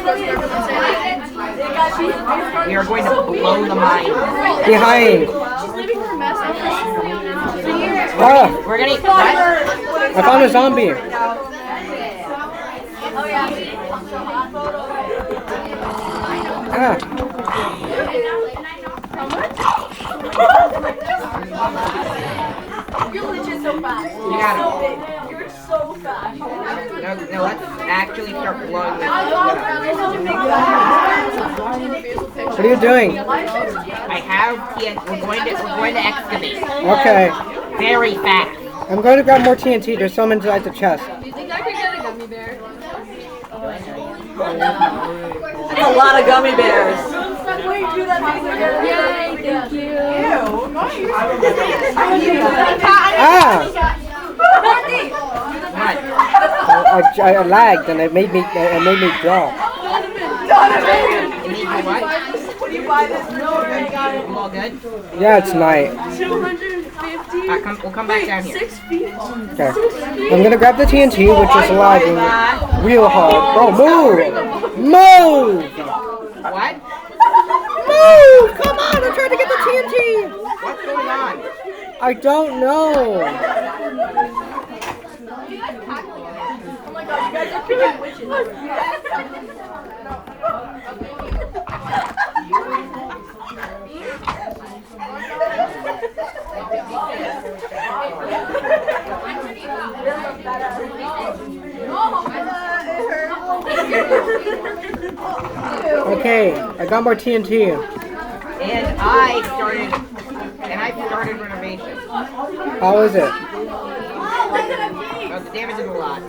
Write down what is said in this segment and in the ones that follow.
We are going to blow the mine. Behind. Ah, We're gonna. What? I found a zombie. Ah. You're legit so fast. You got it. You're so fast. No, let's actually start blowing this. What are you doing? I have. We're going to excavate. Okay. Very fast. I'm going to grab more TNT. There's some inside the chest. Do you think I could get a gummy bear? That's a lot of gummy bears. Wait, do that. Yay, thank you. Ah! What? I lagged and it made me drop. You need my what? You all good? Yeah, it's night. 250. We'll come back down here. 6 feet. Okay. I'm gonna grab the TNT, which is lagging real hard. Bro, move! Move! What? Move! Come on, I'm trying to get the TNT! What's going on? I don't know. Oh my god, you guys are killing witches. Okay, I got more TNT. And I started renovation. How is it? Oh, the damage is a lot.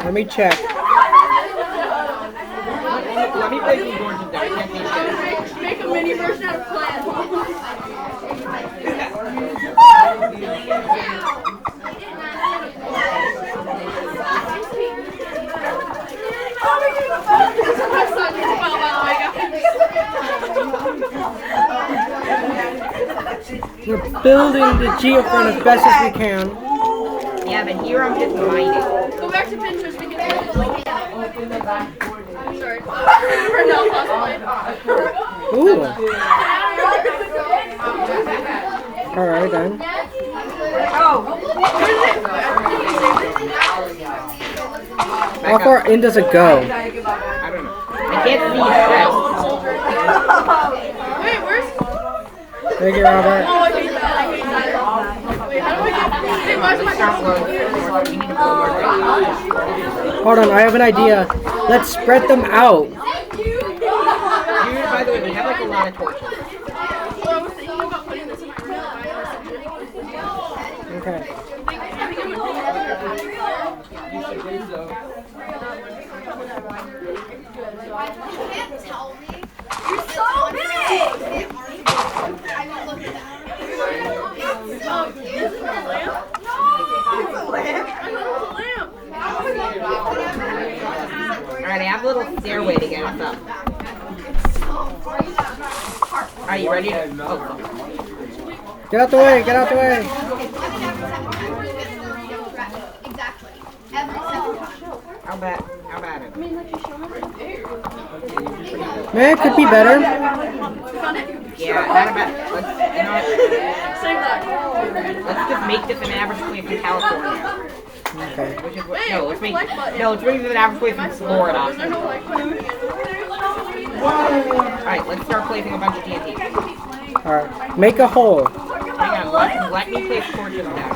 Let me check. Let me place some doors in there. I can't see shit. Make a mini version out of plant. We're building the geofront as best as we can. Yeah, but here I'm just mining. Go back to Pinterest. We can Sorry. For no cosplay. Ooh. Alright then. How far in does it go? I don't know. I can't see shit. Wait, where's... Thank you, Robert. Oh, I hate that. I hate that. Wait, how do I get... Hey, why is my Start blowing. We need to blow more things. Hold on, I have an idea. Let's spread them out. Dude, by the way, we have like a lot of torches. Well, I was thinking about putting this in my room. Okay. You're so big! Alright, I have a little stairway to get us up. Are you ready to... Oh. Get out the way, get out the way. How bad it? Man, it could be better. Yeah, not about... Let's, you know what? Save that. Let's just make this an average place in California. Okay. Which is what... Wait, No, let's make... like button. No, let's make this an average place in Florida. There's no like button. Alright, let's start placing a bunch of TNT. Alright. Make a hole. Hang on, let me place torches down.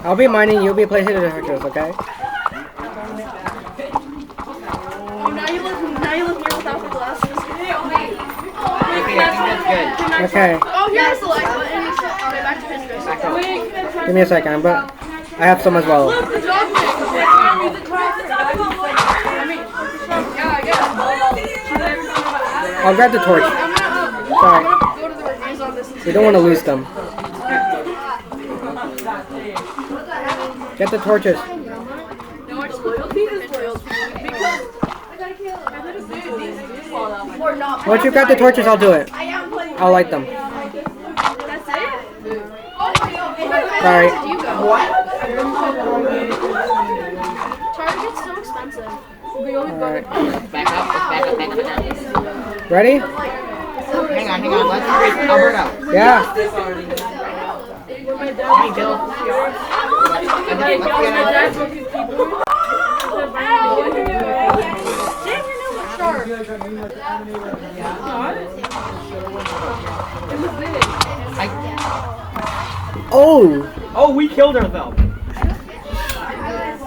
I'll be mining, you'll be placing the detectors, okay? Oh, now you look here without the glasses. Okay, I think that's good. Okay. Oh, here's the like button. Okay, back to Pinterest. Back up. Give me a second, but I have some as well. Look, the dog thing. Yeah, I guess. I'll grab the torch. I'm gonna Sorry. go to the reviews on this. We don't want to lose them. Get the torches. No, it's loyalty is loyalty. Because or not. Once you grab the torches, I'll do it. I'll light them. That's it? Sorry. You go. What? Target's so expensive. Alright. Back up. Ready? Hang on. Let's read Alberto. Yeah. Hey, Bill. Oh, we killed ourselves.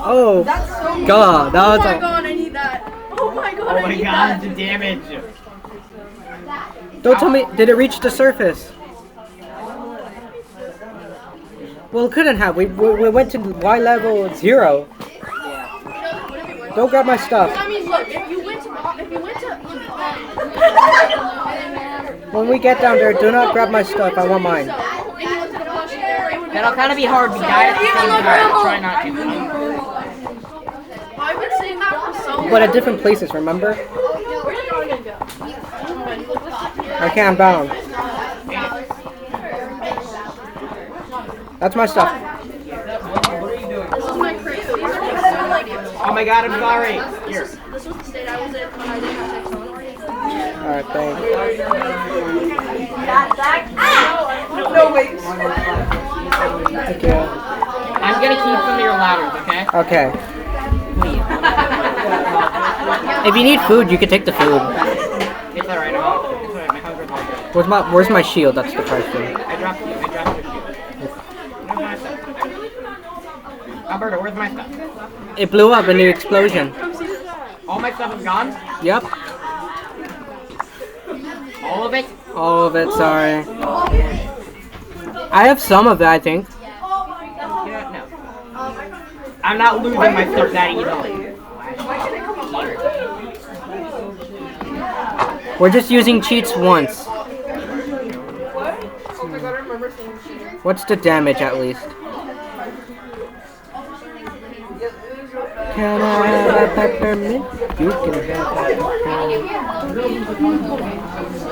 Oh. God, that was Oh my a... god, I need that. Oh my god, Oh I my need god, that. the damage. Don't tell me, did it reach the surface? Well, it couldn't have. We went to Y level 0. Don't grab my stuff. I mean, look, if you went to When we get down there, do not grab my stuff. I want mine. That'll kind of be hard. We die at the same time. Try not to. I've been saying that for so long. But at different places, remember? Where's John gonna go? I can't bound. That's my stuff. This is my crate. These are like Oh my god, I'm sorry. Here. This was the state I was in when I didn't have sex on. Alright, thanks. No, wait. Thank you. I'm gonna keep some of your ladders, okay? Okay. If you need food, you can take the food. It's alright. My hunger's all good. Where's my shield? That's the question. I dropped your shield. Where's my stuff? Alberto, where's my stuff? It blew up in the explosion. All my stuff is gone? Yep. All of it? All of it, sorry. I have some of it, I think. Yeah, no. I'm not losing my stuff that easily. We're just using cheats once. What's the damage at least? Can I have a peppermint? You can have a peppermint.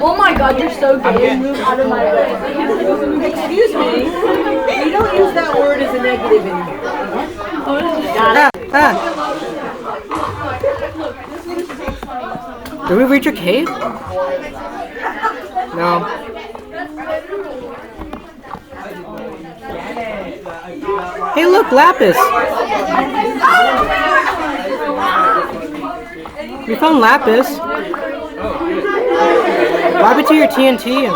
Oh my god, you're so gay. Move out of my way. Excuse me. You don't use that word as a negative in here. Did we reach a cave? No. Hey, look, Lapis! We found Lapis. Grab it to your TNT.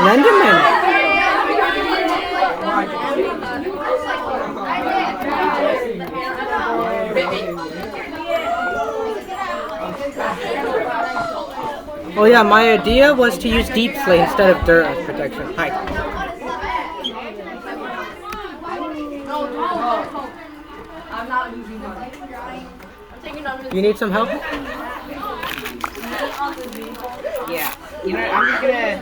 Enderman. Oh yeah, my idea was to use Deep Slate instead of Dirt as protection. Hi. I'm not losing money. You need some help? Yeah. You know, I'm just gonna...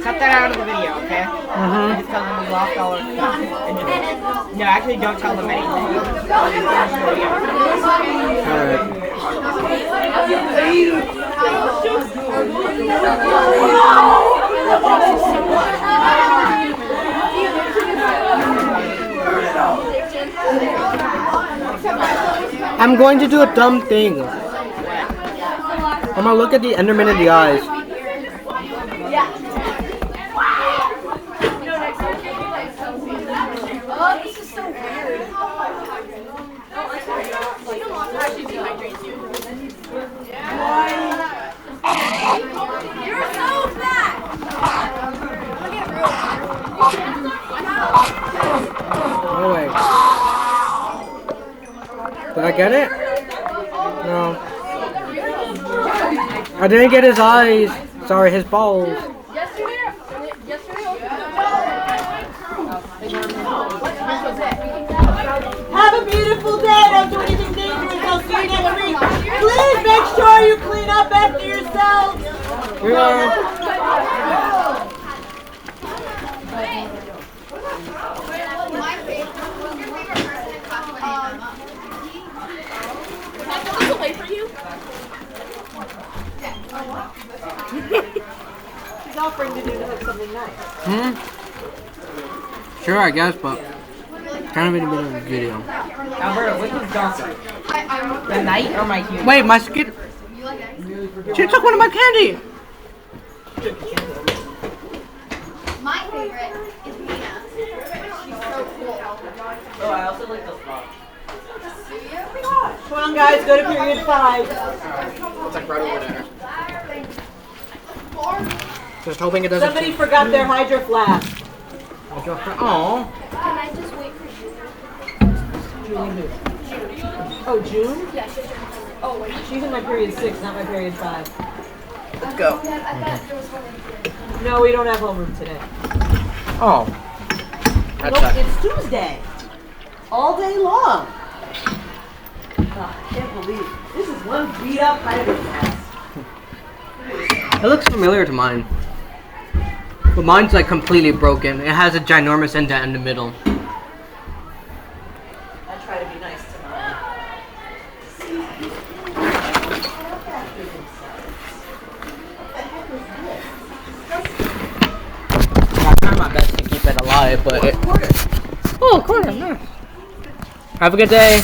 Cut that out of the video, okay? Just tell them we lost all our stuff. And just, no, actually don't tell them anything. I'm going to do a dumb thing. I'm gonna look at the Enderman in the eyes. Oh, this is so weird. You're so fat. No way. Did I get it? No. I didn't get his eyes. Sorry, his balls. Have a beautiful day. Don't do anything dangerous. I'll see you next week. Please make sure you clean up after yourself. he's offering to do something nice. Sure, I guess, but kind of in a bit of a video. Alberto, which one's darker? The night or my human? Wait, my skin. She took one of my candy. My favorite is Mina. She's so cool. Oh, I also like those blocks. Come on, guys, go to period 5. It's like right over there. Just hoping it doesn't. Somebody forgot their hydro flask. Oh. Can I just wait for you? Oh, June? Yeah, oh, wait. She's in my period 6, not my period 5. Let's go. I thought there was one. No, we don't have homeroom today. Oh. That's Nope, that. it's Tuesday. All day long. Oh, I can't believe it. This is one beat up hydro flask. It looks familiar to mine. But mine's like completely broken. It has a ginormous indent in the middle. I try to be nice to mine. I try my best to keep it alive, but it... Oh, quarter, nice. Have a good day.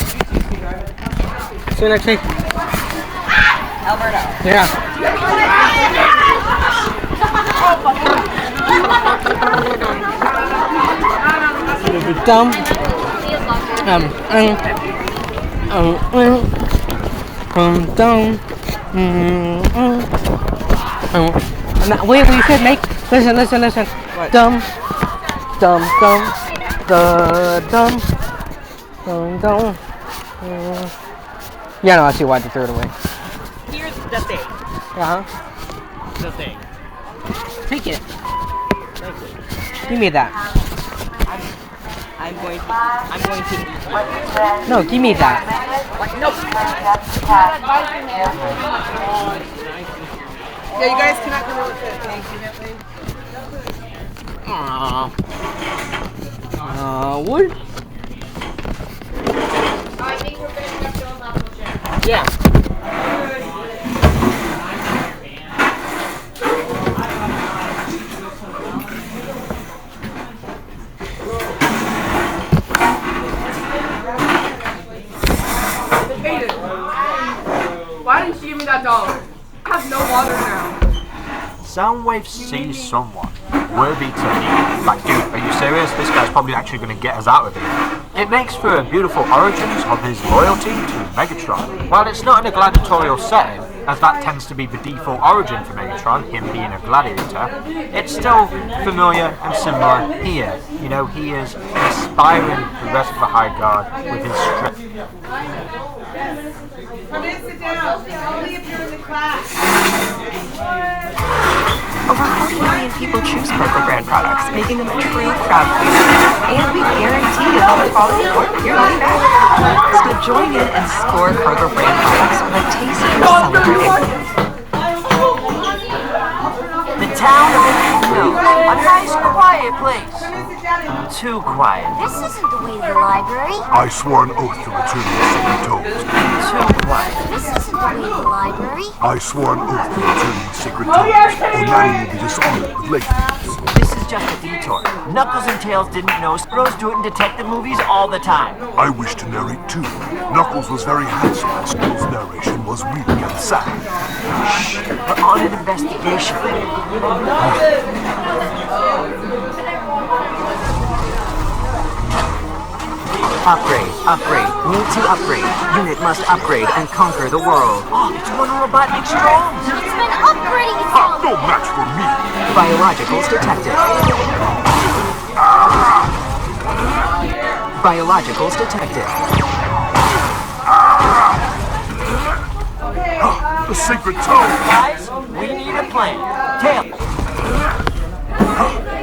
See you next week. Alberto. Yeah. Dumb. Wait, we should make. Listen. What? Dumb. Dumb. Yeah, no, I see why they threw it away. Here's the thing. Uh huh. The thing. Take it. Give me that. I'm going to eat it. No, give me that. Nope. Yeah, you guys cannot come over to the tank, please. Wood? I think we're good enough to unlock the gym. Yeah. Aiden, why didn't you give me that dollar? I have no water now. Soundwave sees someone worthy to lead. Like, dude, are you serious? This guy's probably actually going to get us out of here. It makes for a beautiful origins of his loyalty to Megatron. While it's not in a gladiatorial setting, as that tends to be the default origin for Megatron, him being a gladiator, it's still familiar and similar here. You know, he is inspiring the rest of the High Guard with his strength. Come in, sit down. Only if you're in the class. Over 40 million people choose Kroger brand products, making them a true crowd pleaser. And we guarantee you the quality of your money back. So join in and score Kroger brand products with a taste for celebrating. The town of Hill, a nice quiet place. Too quiet. This isn't the way to the library. I swore an oath to return the secret tomes. Too quiet. This isn't the way to the library. I swore an oath to return the secret tomes, or Manny will be dishonored with late fees. This is just a detour. Knuckles and Tails didn't know. Bros do it in detective movies all the time. I wish to narrate too. Knuckles was very handsome, and Skull's narration was weak and sad. We're on an investigation. Upgrade. Need to upgrade. Unit must upgrade and conquer the world. Oh, it's one Robotnik strong. It's been upgrading itself. No match for me. Biologicals detected. Biologicals detected. The secret tome. Guys, we need a plan. Tails.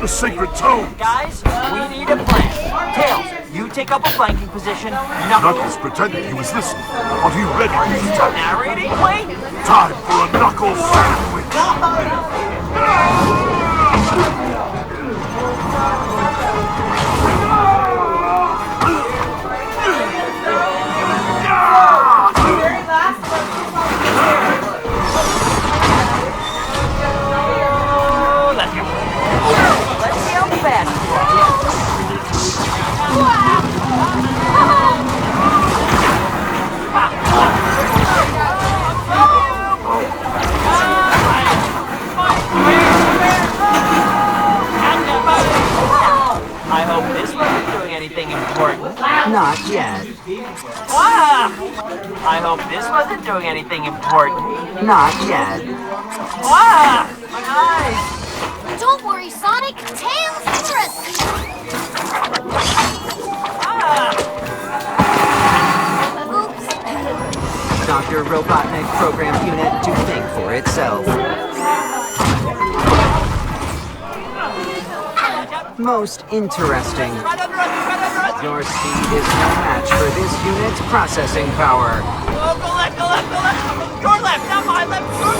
The secret tome. Guys, we need a plan. Tails, you take up a flanking position. Knuckles pretended he was listening, but he read his attack. Narrating? Wait. Time for a Knuckles sandwich. important? Not yet. Wow! I hope this wasn't doing anything important. Not yet. Wow! My eyes! Don't worry, Sonic. Tails to the rescue. Oops. Dr. Robotnik programmed unit to think for itself. Most interesting. Your speed is no match for this unit's processing power. Oh, go left, go left, go left! Your left, not my left, your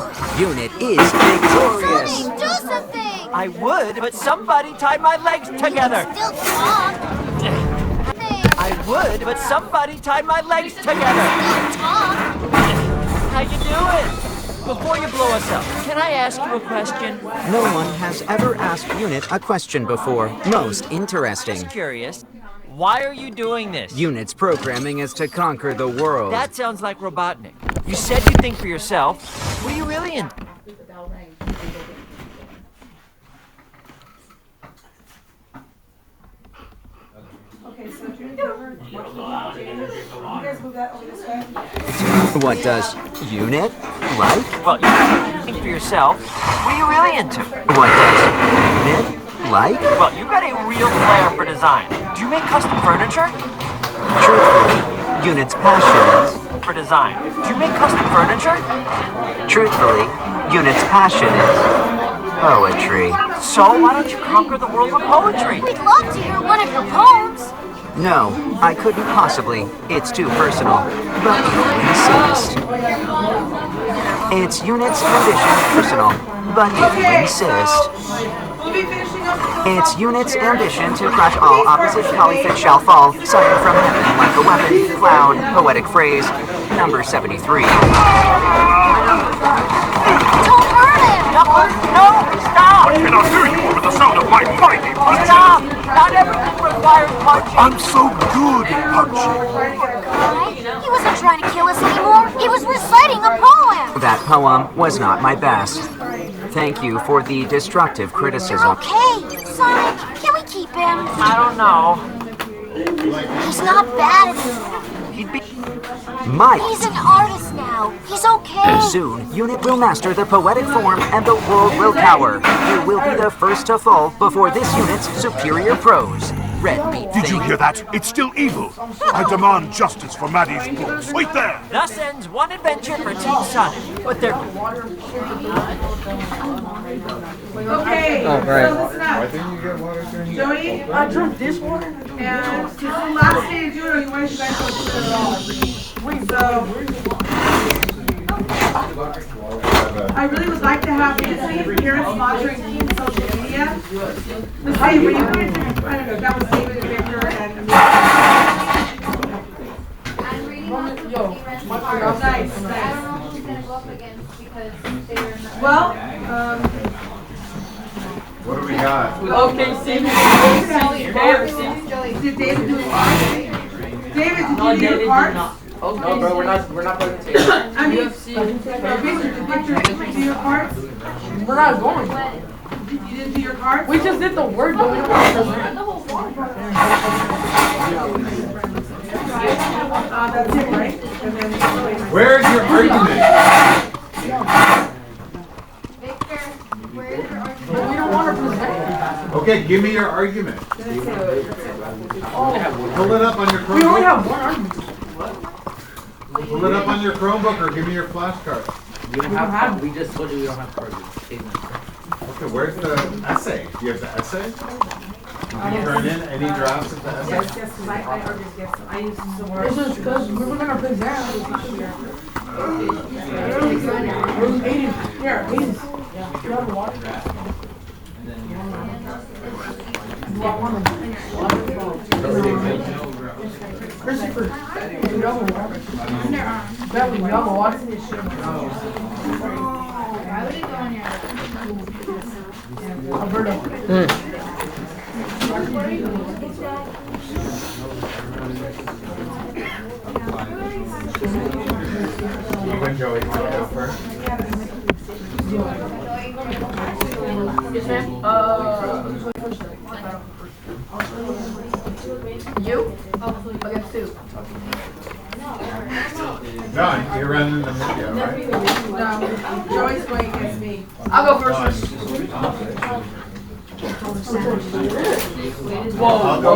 left! Unit is victorious. Sonic, do something. I would, but somebody tied my legs together. Still talk. I would, but somebody tied my legs together. Still talk. How you doing? Before you blow us up, can I ask you a question? No one has ever asked Unit a question before. Most interesting. Just curious. Why are you doing this? Unit's programming is to conquer the world. That sounds like Robotnik. You said you think for yourself. What are you really in? What does Unit like? Well, you think for yourself. What are you really into? What does Unit like? Well, you got a real flair for design. Do you make custom furniture? Truthfully, Unit's passion is... For design. Do you make custom furniture? Truthfully, Unit's passion is... poetry. So why don't you conquer the world with poetry? We'd love to hear one of your poems. No, I couldn't possibly. It's too personal. But you insist. It's Unit's ambition personal, but you insist. It's Unit's ambition to crush all opposite polyfit shall fall, sudden from heaven like a weapon, cloud, poetic phrase, number 73. Don't hurt him. No, stop! I cannot hear you over the sound of my mighty punching. Stop! Not everything requires punching. I'm so good at punching. He wasn't trying to kill us anymore. He was reciting a poem. That poem was not my best. Thank you for the destructive criticism. You're okay. Sonic, can we keep him? I don't know. He's not bad at He'd be... Mike! He's an artist now. He's okay. Soon, Unit will master the poetic form and the world will cower. You will be the first to fall before this unit's superior prose. Red meat Did you thing. hear that? It's still evil. I demand justice for Maddie's books. Wait there! Thus ends one adventure for Team Sonic. But they're... Okay. Oh, great. So listen up. Jody, I drunk this water. And this is the last day to do it, or you want to guys don't do it at all. So, I really would like to have Nancy here sponsoring Team Social Media. The same way you I don't know, that was David and Victor and I'm reading nice. I don't know who's going to go up against because they're not. Well, what do we got? okay, see, did David do it? David, did you do your cards? No, bro, we're not playing the team. I mean, Victor, did you do your cards? We're not going. You didn't do your cards? We just did the word, but we don't want to present. That's it, right? And then Where's your argument? Victor, where is your argument? But we don't want to present. Okay, give me your argument. Pull it up on your Chromebook. We only have one argument. Pull it up on your Chromebook or give me your flashcard. We don't have. We just told you we don't have cards. Okay, where's the essay? Do you have the essay? Did you turn in any drafts of the essay? yes, because I argued against them. I used the word. It's just because we were going to present. Aiden. Here, Aiden. You have a water? Christopher, you have a water? That you have a water? Why would it go on your Alberto. When Joey, you want to go first? Yes, ma'am. You? Against who? John, you're running the video, right? No, Joey's going against me. I'll go first. I'll go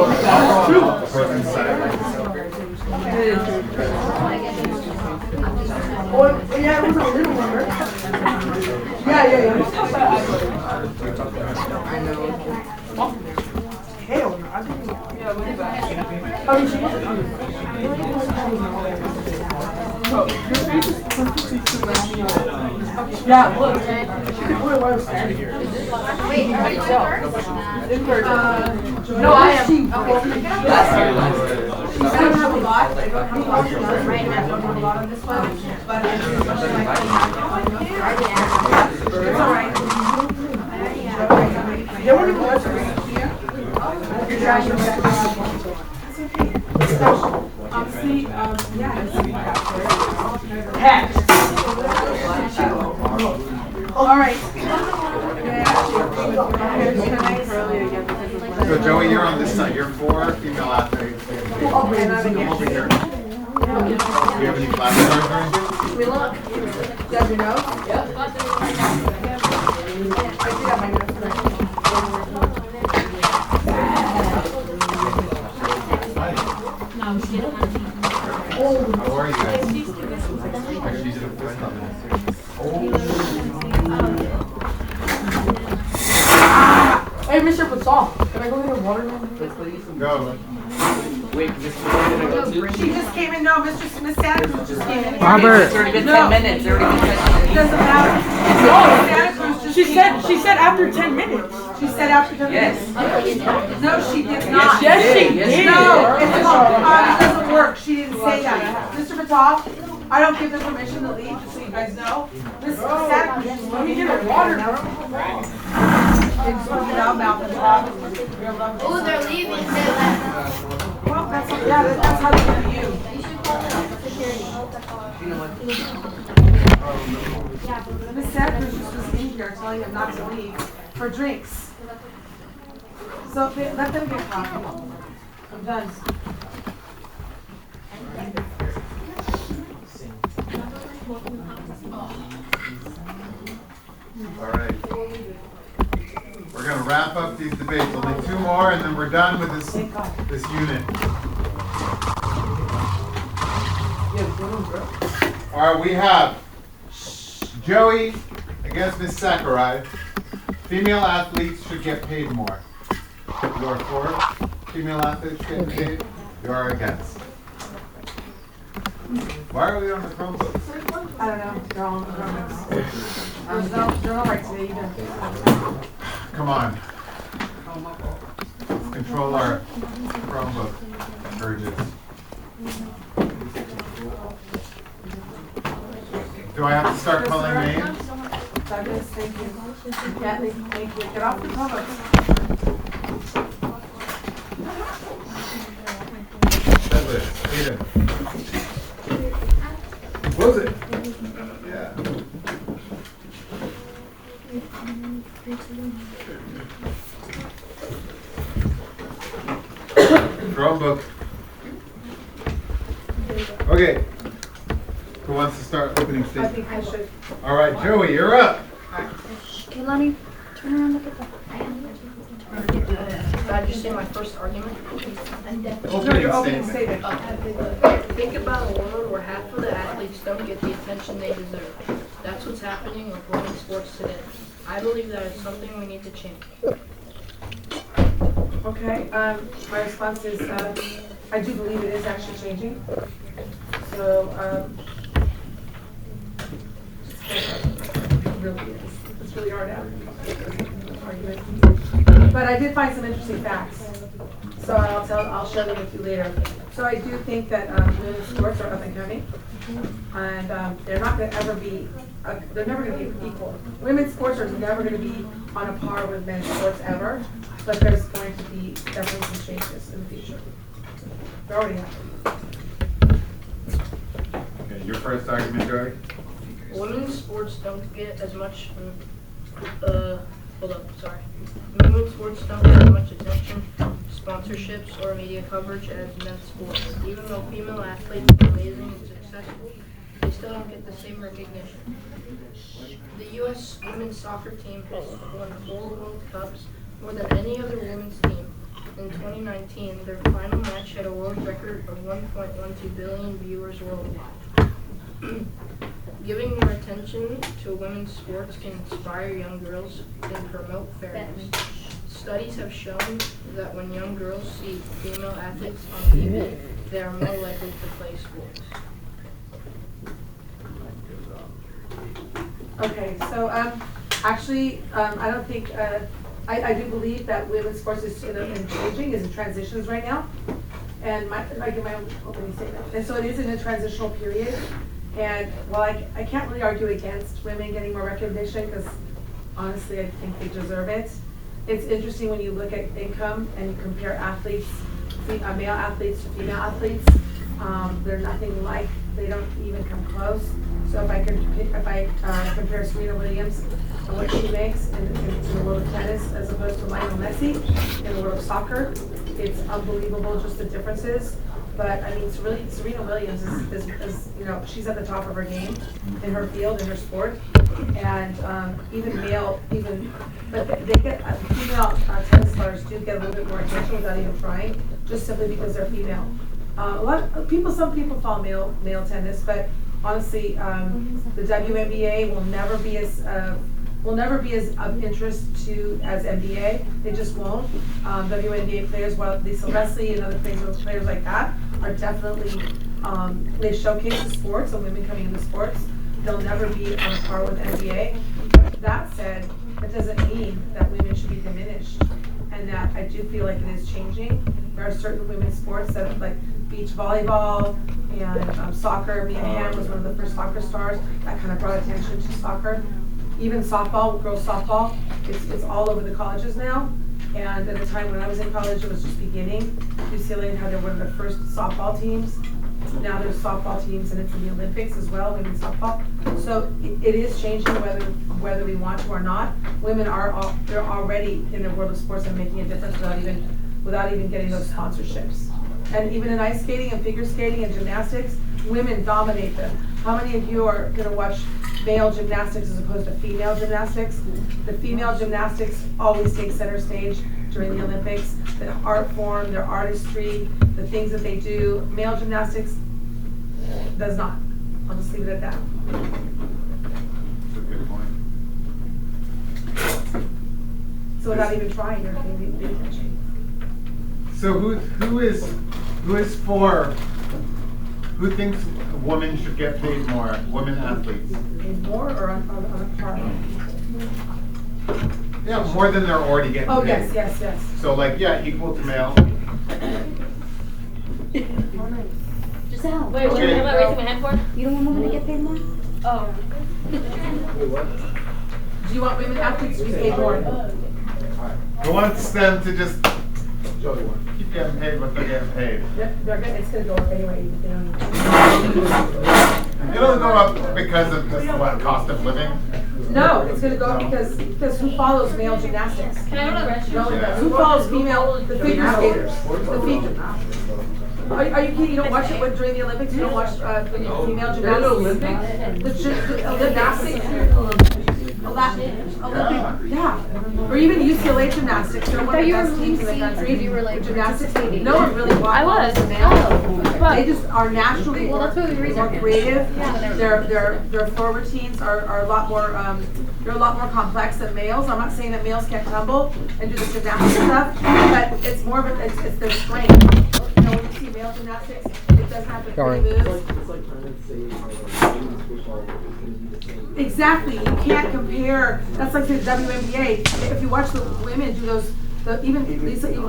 first inside. Oh, yeah, it was a little one, right? Yeah. I know. Hell no. I mean, she wasn't on yeah, look. What was that? Wait, are you No, I am. She doesn't have a lot. How many lots does right now? I don't have a lot on this one, but it's all right. You want to go watch it here? You're trying your best. See, yeah. All right. So Joey, you're on this side. You're 4 female athletes. Come over here. Do you have any flashcards or anything? We look. Does your nose? Yep. I do have my nose. How are you guys? Actually, she's a fist on this. Hey, Mr. Patel, can I go get a water now? Go. Wait, this is gonna go She just came in. No, Mr. Smith Santa Cruz just came in. Robert. It's already been 10 minutes. It's already been 10 minutes. It doesn't matter. No, Santa Cruz just She said after 10 minutes. She said after 10 Yes. minutes. No, she did not. Yes, she did. No, it's it doesn't work. She didn't say that. Mr. Patel, I don't give them permission to leave, just so you guys know. Mr. Santa Cruz, let me get her water now. It's fucking out mouth and talk. Oh, they're leaving. They left. Well, that's how they do you. You should call them security. Miss Santa Cruz was just in here telling them not to leave for drinks. So let them get coffee. I'm done. All right. We're going to wrap up these debates. Only 2 more, and then we're done with this unit. All right, we have Joey against Miss Sakurai. Female athletes should get paid more. You are for female athletes getting paid? You are against. Why are we on the Chromebooks? I don't know. They're all on the Chromebooks. They're not right today either. Come on. Let's control our Chromebook urges. Do I have to start calling names? Douglas, thank you. Kathy, thank you. Get off the Chromebooks. Douglas, Aiden. Close it. Yeah. Chromebook. Okay. Who wants to start opening I statement? think I should. All right, Joey, you're up. Okay, let me turn around and look at that. Did I just say my first argument? Opening statement. Think about a world where half of the athletes don't get the attention they deserve. That's what's happening with women's sports today. I believe that is something we need to change. Okay, my response is, I do believe it is actually changing. So, it really is. It's really hard out. But I did find some interesting facts. So I'll share them with you later. So I do think that women's sports are up and coming. And they're not going to ever be, they're never going to be equal. Women's sports are never going to be on a par with men's sports ever. But there's going to be definitely some changes in the future. There already have. Okay, your first argument, Joey? Women's sports don't get as much hold up, sorry. Women's sports don't get as much attention, sponsorships, or media coverage as men's sports. Even though female athletes are amazing and successful, they still don't get the same recognition. The U.S. women's soccer team has won 4 World Cups, more than any other women's team. In 2019, their final match had a world record of 1.12 billion viewers worldwide. Giving more attention to women's sports can inspire young girls and promote fairness. Studies have shown that when young girls see female athletes on TV, they are more likely to play sports. Okay, so actually, I don't think, I do believe that women's sports is changing, is in transitions right now. And I give my own opening statement. And so it is in a transitional period. And while I can't really argue against women getting more recognition, because honestly I think they deserve it. It's interesting when you look at income and you compare athletes, male athletes to female athletes. They're nothing like, they don't even come close. So if I compare Serena Williams and what she makes in the world of tennis as opposed to Lionel Messi in the world of soccer, it's unbelievable just the differences. But I mean, Serena Williams is she's at the top of her game in her field, in her sport. And but they get, female tennis players do get a little bit more attention without even trying, just simply because they're female. Some people follow male tennis, but honestly, the WNBA will never be as of interest to as NBA. They just won't. WNBA players, while Lisa Leslie and other players like that, are definitely they showcase the sports and women coming into sports. They'll never be on a par with NBA. That said, that doesn't mean that women should be diminished, and that I do feel like it is changing. There are certain women's sports that like beach volleyball and soccer. Mia Hamm was one of the first soccer stars that kind of brought attention to soccer. Even softball, girls softball, it's all over the colleges now. And at the time when I was in college, it was just beginning. UCLA had one of the first softball teams. Now there's softball teams, and it's in the Olympics as well, women's softball. So it is changing whether we want to or not. Women they're already in the world of sports and making a difference without even getting those sponsorships. And even in ice skating and figure skating and gymnastics, women dominate them. How many of you are going to watch male gymnastics as opposed to female gymnastics? The female gymnastics always take center stage during the Olympics. The art form, their artistry, the things that they do. Male gymnastics does not. I'll just leave it at that. That's a good point. So without even trying, they're paying attention. So who thinks women should get paid more? Women athletes. Paid more or on a par? Yeah, more than they're already getting paid. Oh, yes. So equal to male. Giselle. Wait, what am I raising my hand for? You don't want women to get paid more? Oh. Do you want women athletes to be paid more? Who wants them to just keep getting paid what they're getting paid? It's going to go up anyway. It'll go up because of the cost of living? No, it's going to go up because who follows male gymnastics? Can I go to the restroom? Yeah. Who follows the figure skaters? Are you kidding? You don't watch it during the Olympics? You don't watch the female gymnastics? The gymnastics? Yeah. Or even UCLA gymnastics. They're one of the best teams in the country. Gymnastics. No one really watches the male. They just are naturally more creative. Their floor routines are a lot more they're a lot more complex than males. I'm not saying that males can't tumble and do the gymnastics stuff, but it's more of it's their strength. When you see male gymnastics, it doesn't have the pretty moves. Exactly. You can't compare. That's like the WNBA. If you watch the women do those, even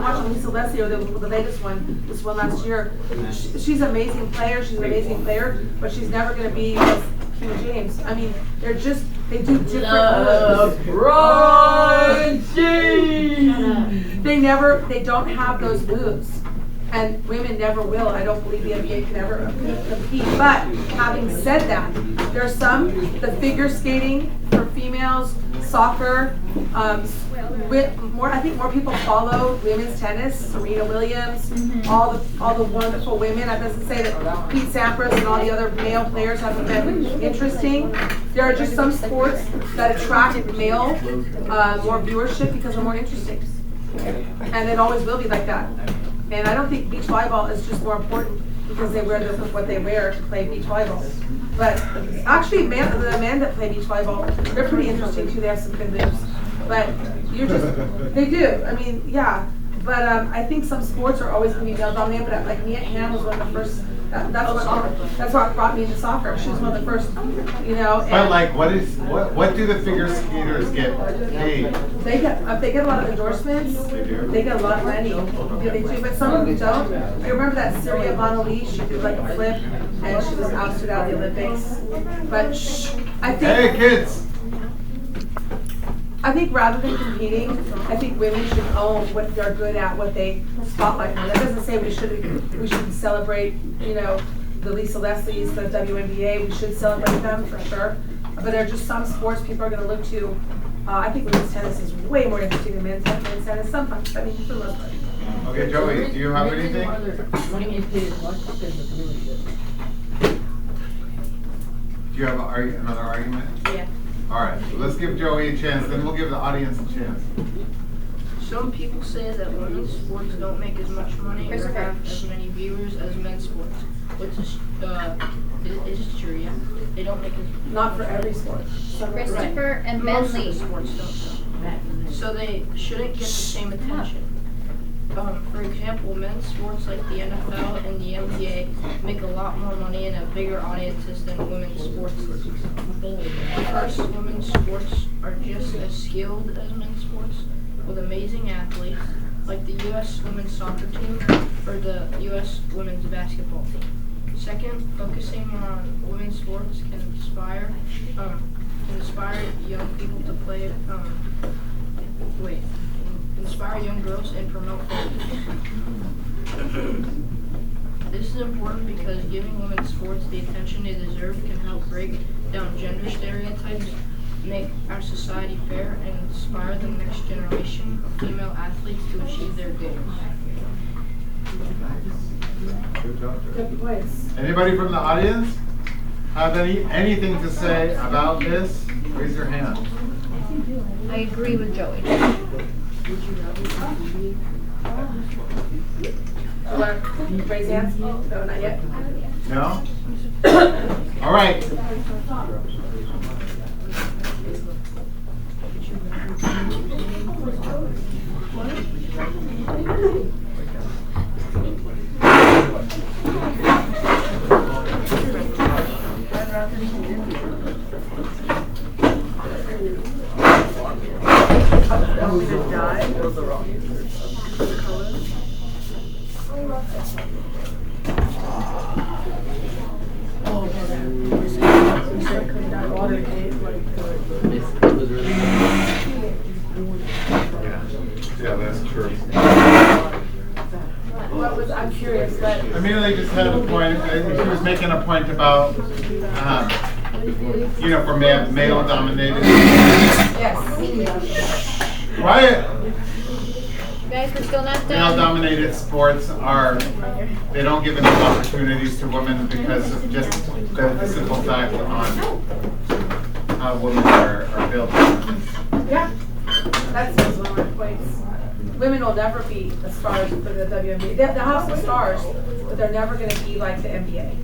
watching Lisa Leslie or the latest one, this one last year, she's an amazing player. But she's never going to be as King James. I mean, they do different moves. They don't have those moves. And women never will. I don't believe the NBA can ever compete. But having said that, there's the figure skating for females, soccer, I think more people follow women's tennis, Serena Williams, all the wonderful women. That doesn't say that Pete Sampras and all the other male players haven't been interesting. There are just some sports that attract male more viewership because they're more interesting. And it always will be like that. And I don't think beach volleyball is just more important because they wear what they wear to play beach volleyball. But actually, the men that play beach volleyball, they're pretty interesting too. They have some good moves. But they do. I mean, yeah. But I think some sports are always going to be male dominated. But like Mia Hamm was one of the first. That's what brought me into soccer. She was one of the first, you know. But like, what do the figure skaters get paid? They get a lot of endorsements. They get a lot of money. Yeah, they do, but some of them don't. I remember that Syria Bonali. She did like a flip, and she was ousted out of the Olympics. But I think. Hey kids. I think rather than competing, I think women should own what they're good at, what they spotlight on. That doesn't say we should celebrate, you know, the Lisa Leslie's, the WNBA. We should celebrate them for sure. But there are just some sports people are going to look to. I think women's tennis is way more interesting than men's tennis. Sometimes, I mean, for the most part. Okay, Joey, do you have anything? Do you have another argument? Yeah. All right, so let's give Joey a chance, then we'll give the audience a chance. Some people say that women's sports don't make as much money or have as many viewers as men's sports. Which is true, yeah. They don't make as not for every sport. Christopher and most Bentley. of the sports don't. So they shouldn't get the same attention. For example, men's sports like the NFL and the NBA make a lot more money and have bigger audiences than women's sports. First, women's sports are just as skilled as men's sports, with amazing athletes like the U.S. women's soccer team or the U.S. women's basketball team. Second, focusing on women's sports can inspire young people to play. Inspire young girls and promote fitness. This is important because giving women's sports the attention they deserve can help break down gender stereotypes, make our society fair, and inspire the next generation of female athletes to achieve their goals. Good points. Anybody from the audience have anything to say about this? Raise your hand. I agree with Joey. Raise hands? No, not yet. No? All right. Yeah, that's true. I'm curious, but Amelia just had a point. She was making a point about, you know, for male-dominated. yes. Quiet. You guys, we're still not done. Male-dominated sports they don't give enough opportunities to women because of just the simple fact on how women are built. Yeah, that's one of my points. Women will never be the stars for the WNBA. They'll have some stars, but they're never going to be like the NBA.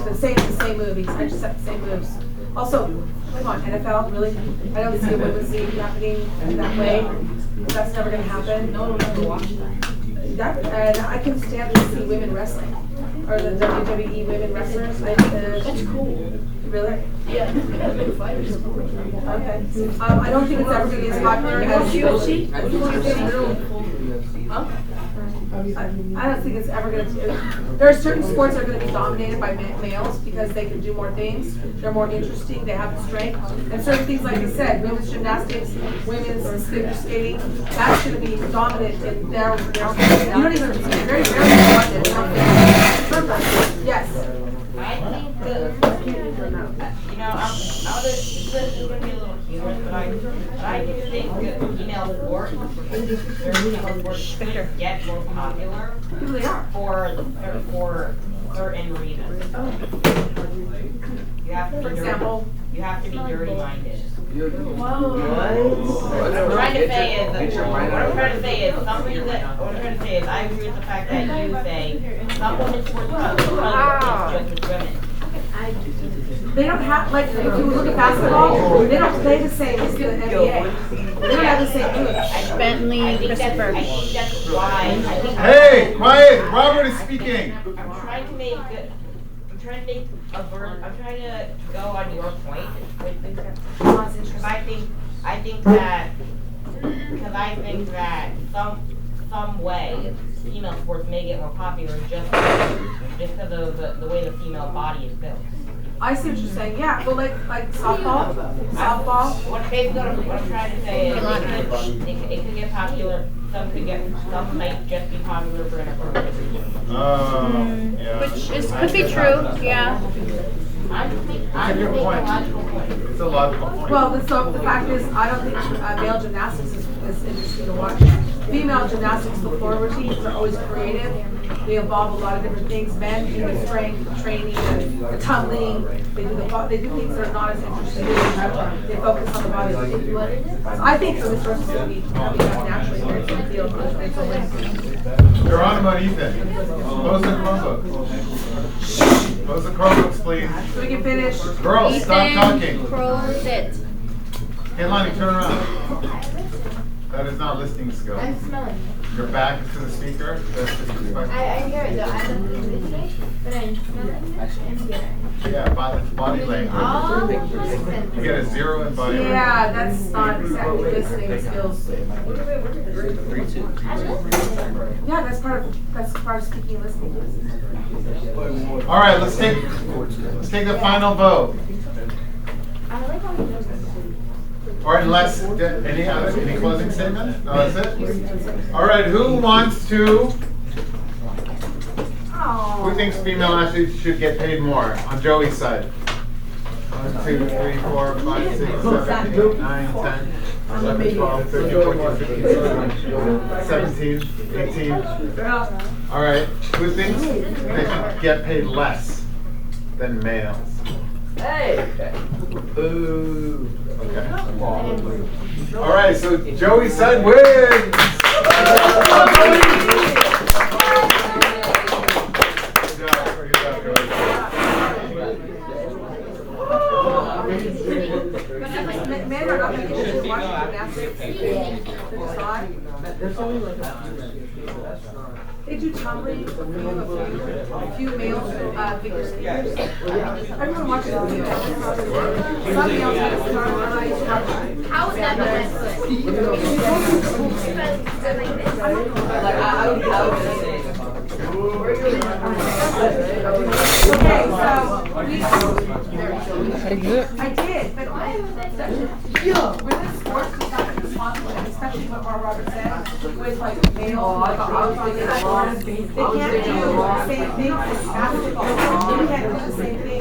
The same movies. I just have the same moves. Also, come on, NFL, really? I don't see a women's league happening that way. That's never going to happen. No one will ever watch that. And I can stand to see women wrestling. Or the WWE women wrestlers. That's cool. Really? Yeah, fighters. Okay. I don't think it's ever going to be as popular as UFC. Huh? I don't think it's ever going to. There are certain sports that are going to be dominated by males because they can do more things. They're more interesting. They have the strength. And certain things, like I said, women's gymnastics, women's figure skating, that's going to be dominant in their. You don't even see it. Very, very abundant. Yes. I think the, you know, this is going to be a little humor. sports, but I do think that female sports, should get more popular for certain reasons. You have to be For example? You have to be dirty-minded. What? What I'm trying to say is, I agree with the fact that you say some women's sports clubs is just as women. They don't have, like, if you look at basketball, they don't play the same as the NBA. They don't have the same coach. Bentley, Christopher. I think that's why. Hey, quiet! Robert is speaking. I'm trying to make I'm trying to go on your point because I think that some way female sports may get more popular just because of the way the female body is built. I see what you're saying, yeah, but like softball. What I'm trying to say is it could get popular. Some might just be popular for inappropriate reasons. Yeah. Which could be true, yeah. It's a good point. It's a logical point. Well, the fact is, I don't think male gymnastics is interesting to watch. Female gymnastics, the floor routines are always creative. They involve a lot of different things. Men do the strength training, the tumbling. They do things that are not as interesting. They focus on the body. So I think for this person to be naturally here to the field, it's a win. Geronimo and Ethan, close the Chromebooks. Close the Chromebooks, please. So we can finish. Girls, stop talking. Close it. Hey, Lonnie, turn around. That is not listening skills. I'm smelling. Your back is to the speaker. That's disrespectful. I hear it though. I don't listen to it, but I smell it and hear it. Yeah, body language. You get a 0 in body language. Yeah, that's not exactly listening skills. Yeah, that's part of speaking and listening. All right, let's take the final vote. I like how he knows this. Or unless any closing statements? No, that's it. All right, who wants to? Who thinks female athletes should get paid more on Joey's side? 1, 2, 3, 4, 5, 6, 7, 8, 9, 10, 11, 12, 13, 14, 15, 17, 18. All right, who thinks they should get paid less than males? Hey! Boo. Okay. All right, so Joey's side wins. Men are not making it to watch gymnastics. They do tumbling, a few male figure skaters. Everyone watches the video. Some males have a star on ice. How is that not Okay, so I did, but with this sport, you got to respond, especially what Robert said, with like male, they can't do the same thing as basketball. They can't do the same thing